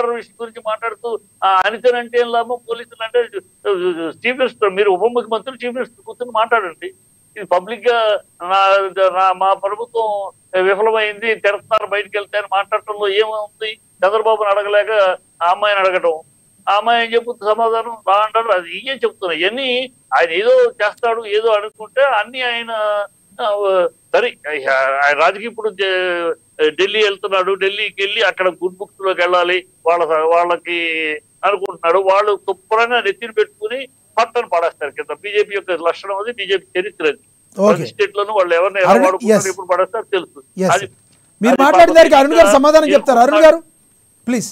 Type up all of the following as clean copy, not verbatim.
విషయం గురించి మాట్లాడుతూ అనితన్ అంటే ఏం లాభం, పోలీసులు అంటే చీఫ్ మినిస్టర్, మీరు ఉప ముఖ్యమంత్రి చీఫ్ మినిస్టర్ కూర్చొని మాట్లాడండి. ఇది పబ్లిక్ గా మా ప్రభుత్వం విఫలమైంది, తిరుగుతున్నారు బయటకు వెళ్తే అని మాట్లాడటంలో ఏముంది? చంద్రబాబుని అడగలేక ఆ అమ్మాయిని అడగటం, ఆ అమ్మాయి ఏం చెప్తుంది సమాధానం రా అంటారు. అది ఏం చెప్తున్నాయి ఇవన్నీ. ఆయన ఏదో చేస్తాడు ఏదో అనుకుంటే అన్ని ఆయన సరే. ఆయన రాజకీయ ఇప్పుడు ఢిల్లీ వెళ్తున్నాడు, ఢిల్లీకి వెళ్ళి అక్కడ గుడ్ బుక్స్ లోకి వెళ్ళాలి వాళ్ళకి అనుకుంటున్నాడు. వాళ్ళు శుభ్రంగా నెత్తిని పెట్టుకుని పట్టను పడేస్తారు కింద. బీజేపీ యొక్క లక్షణం అది, బీజేపీ చరిత్ర అది. ప్రతి స్టేట్ లోనూ వాళ్ళు ఎవరిని ఎలా వాడుకుంటారు, ఎప్పుడు పడేస్తారు తెలుసు. మీరు మాట్లాడిన దానికి అరుణ్ గారు సమాధానం చెప్తారు. అరుణ్ గారు ప్లీజ్.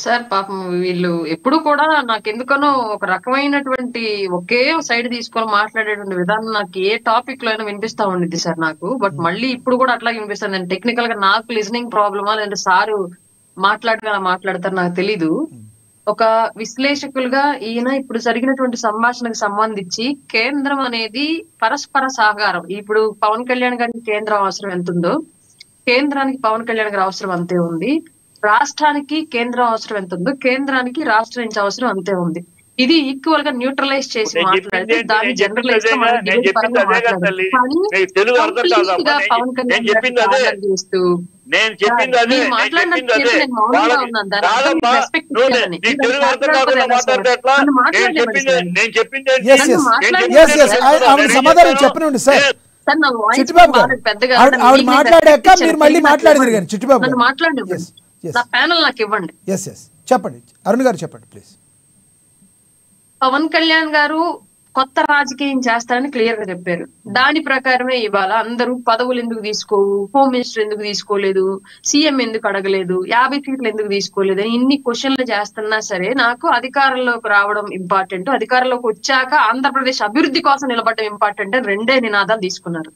సార్ పాపం వీళ్ళు ఎప్పుడు కూడా నాకెందుకనో ఒక రకమైనటువంటి ఒకే సైడ్ తీసుకొని మాట్లాడేటువంటి విధానం నాకు ఏ టాపిక్ లో అయినా వినిపిస్తా ఉండిద్ది సార్ నాకు. బట్ మళ్ళీ ఇప్పుడు కూడా అట్లా వినిపిస్తుంది. నేను టెక్నికల్ గా నాకు లిజనింగ్ ప్రాబ్లమా లేదంటే సారు మాట్లాడతారు నాకు తెలీదు. ఒక విశ్లేషకులుగా ఈయన ఇప్పుడు జరిగినటువంటి సంభాషణకు సంబంధించి కేంద్రం అనేది పరస్పర సహకారం. ఇప్పుడు పవన్ కళ్యాణ్ గారికి కేంద్రం అవసరం ఎంత ఉందో, కేంద్రానికి పవన్ కళ్యాణ్ గారి అవసరం అంతే ఉంది. రాష్ట్రానికి కేంద్రం అవసరం ఎంత ఉందో, కేంద్రానికి రాష్ట్రం నుంచి అవసరం అంతే ఉంది. ఇది ఈక్వల్ గా న్యూట్రలైజ్ చేసి మాట్లాడితే దాన్ని జనరలైజ్ గా మనం పవన్ కళ్యాణ్ చేస్తూ మీరు మాట్లాడినట్టు నేను మౌనంగా ఉన్నాను. దాని రెస్పెక్ట్ సమాధానం చెప్పనండి సార్. పెద్దగా మాట్లాడాక మీరు మళ్ళీ మాట్లాడదు కానీ చిట్టుబాబు మాట్లాడండి, నా ప్యానల్ నాకు ఇవ్వండి. చెప్పండి అరుణ్ గారు చెప్పండి ప్లీజ్. పవన్ కళ్యాణ్ గారు కొత్త రాజకీయం చేస్తారని క్లియర్ గా చెప్పారు. దాని ప్రకారమే ఇవాళ అందరూ పదవులు ఎందుకు తీసుకోవు, హోమ్ మినిస్టర్ ఎందుకు తీసుకోలేదు, సీఎం ఎందుకు అడగలేదు, 50 సీట్లు ఎందుకు తీసుకోలేదు అని ఇన్ని క్వశ్చన్లు చేస్తున్నా సరే నాకు అధికారంలోకి రావడం ఇంపార్టెంట్, అధికారంలోకి వచ్చాక ఆంధ్రప్రదేశ్ అభివృద్ధి కోసం నిలబడడం ఇంపార్టెంట్ అని రెండే నినాదాలు తీసుకున్నారు.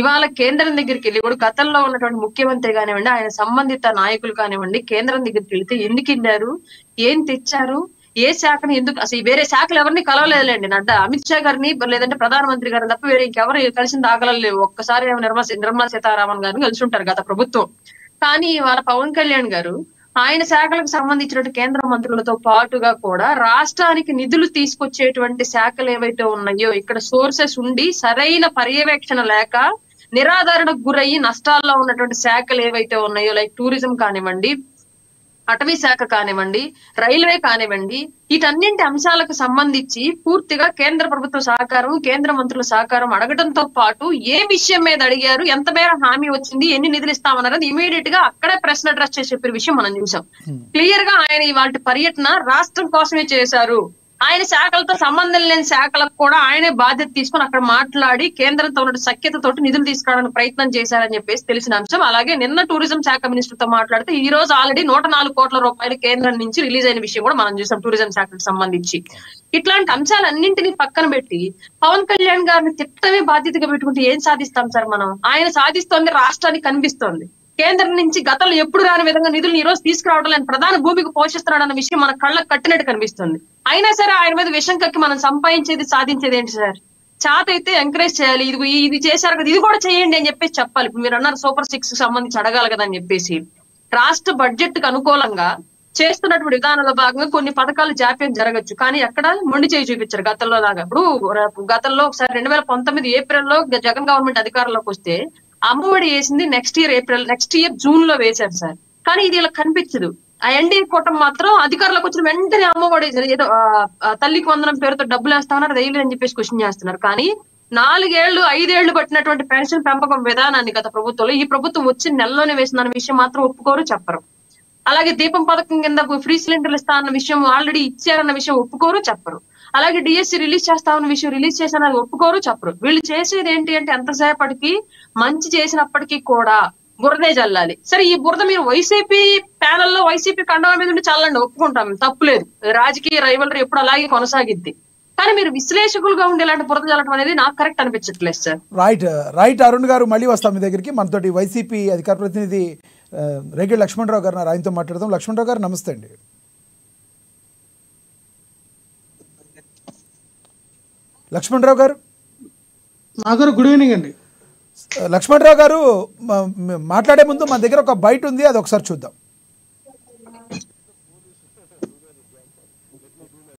ఇవాళ కేంద్రం దగ్గరికి వెళ్ళి కూడా గతంలో ఉన్నటువంటి ముఖ్యమంత్రి కానివ్వండి, ఆయన సంబంధిత నాయకులు కానివ్వండి, కేంద్రం దగ్గరికి వెళ్తే ఎందుకు వెళ్ళారు, ఏం తెచ్చారు, ఏ శాఖని ఎందుకు, అసలు వేరే శాఖలు ఎవరిని కలవలేదులేండి. నడ్డా అమిత్ షా గారిని లేదంటే ప్రధానమంత్రి గారిని తప్ప వేరే ఇంకెవరు కలిసిన దాఖలాలు లేవు. ఒక్కసారి నిర్మలా సీతారామన్ గారిని కలిసి ఉంటారు గత ప్రభుత్వం. కానీ వాళ్ళ పవన్ కళ్యాణ్ గారు ఆయన శాఖలకు సంబంధించినట్టు కేంద్ర మంత్రులతో పాటుగా కూడా రాష్ట్రానికి నిధులు తీసుకొచ్చేటువంటి శాఖలు ఏవైతే ఉన్నాయో, ఇక్కడ సోర్సెస్ ఉండి సరైన పర్యవేక్షణ లేక నిరాధారణకు గురయ్యి నష్టాల్లో ఉన్నటువంటి శాఖలు ఏవైతే ఉన్నాయో, లైక్ టూరిజం కానివ్వండి, అటవీ శాఖ కానివ్వండి, రైల్వే కానివ్వండి, వీటన్నింటి అంశాలకు సంబంధించి పూర్తిగా కేంద్ర ప్రభుత్వ సహకారం, కేంద్ర మంత్రుల సహకారం అడగడంతో పాటు ఏ విషయం మీద అడిగారు, ఎంత మేర హామీ వచ్చింది, ఎన్ని నిధులు ఇస్తామన్నది ఇమీడియట్ గా అక్కడే ప్రశ్న అడ్రస్ చేసి చెప్పే విషయం మనం చూసాం. క్లియర్ గా ఆయన ఇవాళ పర్యటన రాష్ట్రం కోసమే చేశారు. ఆయన శాఖలతో సంబంధం లేని శాఖలకు కూడా ఆయనే బాధ్యత తీసుకుని అక్కడ మాట్లాడి కేంద్రంతో ఉన్న సఖ్యతతోటి నిధులు తీసుకురావడానికి ప్రయత్నం చేశారని చెప్పేసి తెలిసిన అంశం. అలాగే నిన్న టూరిజం శాఖ మినిస్టర్ తో మాట్లాడితే ఈ రోజు ఆల్రెడీ 104 కోట్ల రూపాయలు కేంద్రం నుంచి రిలీజ్ అయిన విషయం కూడా మనం చూసాం టూరిజం శాఖకు సంబంధించి. ఇట్లాంటి అంశాలన్నింటినీ పక్కన పెట్టి పవన్ కళ్యాణ్ గారిని తిట్టమే బాధ్యతగా పెట్టుకుంటే ఏం సాధిస్తాం సార్ మనం? ఆయన సాధిస్తోంది రాష్ట్రానికి కనిపిస్తోంది. కేంద్రం నుంచి గతంలో ఎప్పుడు రాని విధంగా నిధులు ఈ రోజు తీసుకురావడం లేని ప్రధాన భూమికి పోషిస్తున్నాడు అన్న విషయం మన కళ్ళకు కట్టినట్టు కనిపిస్తుంది. అయినా సరే ఆయన మీద విషం కక్కి మనం సంపాదించేది సాధించేది ఏంటి సార్? చాత అయితే ఎంకరేజ్ చేయాలి, ఇది చేశారు కదా ఇది కూడా చేయండి అని చెప్పేసి చెప్పాలి. ఇప్పుడు మీరు అన్నారు సూపర్ 6 సంబంధించి అడగాలి కదా అని చెప్పేసి. రాష్ట్ర బడ్జెట్ కు అనుకూలంగా చేస్తున్నటువంటి విధానంలో భాగంగా కొన్ని పథకాలు జాప్యం జరగచ్చు, కానీ ఎక్కడ మొండి చేయి చూపించారు గతంలో లాగా. ఇప్పుడు గతంలో ఒకసారి 2019 ఏప్రిల్లో జగన్ గవర్నమెంట్ అధికారంలోకి వస్తే అమ్మఒడి వేసింది నెక్స్ట్ ఇయర్ జూన్ లో వేశారు సార్. కానీ ఇది ఇలా కనిపించదు. ఆ ఎన్డీఏ కూటమి మాత్రం అధికారంలోకి వచ్చిన వెంటనే అమ్మఒడి ఏదో తల్లికి వందనం పేరుతో డబ్బులు వేస్తామన్నారు, రైలు అని చెప్పేసి క్వశ్చన్ చేస్తున్నారు. కానీ 4 ఏళ్లు పట్టినటువంటి పెన్షన్ పెంపకం విధానాన్ని గత ప్రభుత్వంలో ఈ ప్రభుత్వం వచ్చిన నెలలోనే వేసిందన్న విషయం మాత్రం ఒప్పుకోరు, చెప్పరు. అలాగే దీపం పథకం కింద ఫ్రీ సిలిండర్లు ఇస్తా అన్న విషయం ఆల్రెడీ ఇచ్చారన్న విషయం ఒప్పుకోరు, చెప్పరు. అలాగే డిఎస్సి రిలీజ్ చేస్తామన్న విషయం రిలీజ్ చేశానని ఒప్పుకోరు, చెప్పరు. వీళ్ళు చేసేది ఏంటి అంటే ఎంతసేపటికి మంచి చేసినప్పటికీ కూడా బురదే చల్లాలి. సరే ఈ బురద మీరు వైసీపీ ప్యానల్లో వైసీపీ కండవ మీద ఉండి చల్లండి, ఒప్పుకుంటాం, తప్పులేదు. రాజకీయ రైవలరీ ఎప్పుడు అలాగే కొనసాగిద్ది. కానీ మీరు విశ్లేషకులుగా ఉండే ఇలాంటి బురద చల్లడం అనేది నాకు కరెక్ట్ అనిపించట్లేదు సార్. రైట్ అరుణ్ గారు, మళ్ళీ వస్తాం మీ దగ్గరికి. మనతోటి వైసీపీ అధికార ప్రతినిధి రేగడి లక్ష్మణరావు గారు ఆయనతో మాట్లాడదాం. లక్ష్మణరావు గారు నమస్తే అండి. లక్ష్మణరావు గారు గుడ్ ఈవినింగ్ అండి. లక్ష్మణరావు గారు మాట్లాడే ముందు మన దగ్గర ఒక బైట్ ఉంది, అది ఒకసారి చూద్దాం.